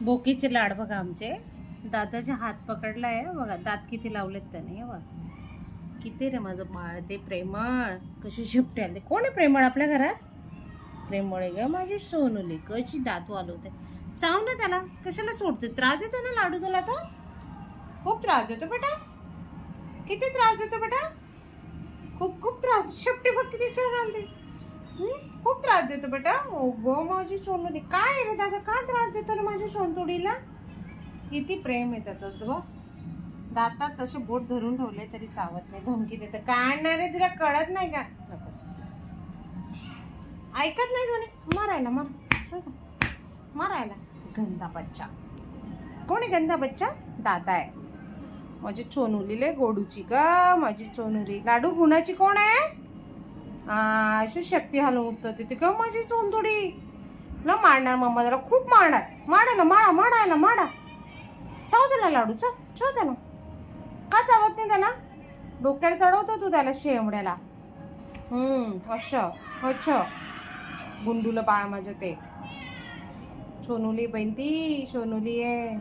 बोकीचे लाड बघा आमचे. दादाचे हात पकडलाय बघा, दात किती लावलेत त्याने बघा. किती रे माझं बाळ ते प्रेमळ. कशी शिफ्ट आले. कोण आहे प्रेमळ आपल्या घरात? प्रेमळ आहे ग माझी सोनूली. कशी दात वालवते. चाव ना त्याला. कशाला सोडते? त्रास देतो ना लाडू तुला तो? खूप त्रास देतो बेटा. किती त्रास देतो बेटा? खूप खूप त्रास. शेपटी बघ किती घालते. खूप त्रास देतो बेटा. ओ गो माझी सोनूली. काय रे दादा, काय त्रास देतो ना माझ्या सोनतोडीला? किती प्रेम आहे त्याचं बघ. दातात तसे बोट धरून ठेवले तरी चावत नाही. धमकी देतं. काय आणणार आहे तिला कळत नाही का? नकोच. ऐकत नाही कोणी. मारायला मारायला. गंदा बच्चा. कोण आहे गंदा बच्चा? दादा आहे. माझी सोनूली गोडूची का माझी सोनूली. लाडू गुणाची कोण आहे? अशी शक्ती हलवून उठते ती का माझी सोनतोडी. ना मारणार मम्मा जरा खूप मारणार. मारायला मारा. चाव त्याला लाडू. चाव त्याला. का चावत नाही त्याला? डोक्याला चढवतो तू त्याला शेंबड्याला. अच्छा गुंडूला बाळ माझं ते. सोनूली बहीण ती सोनूली आहे.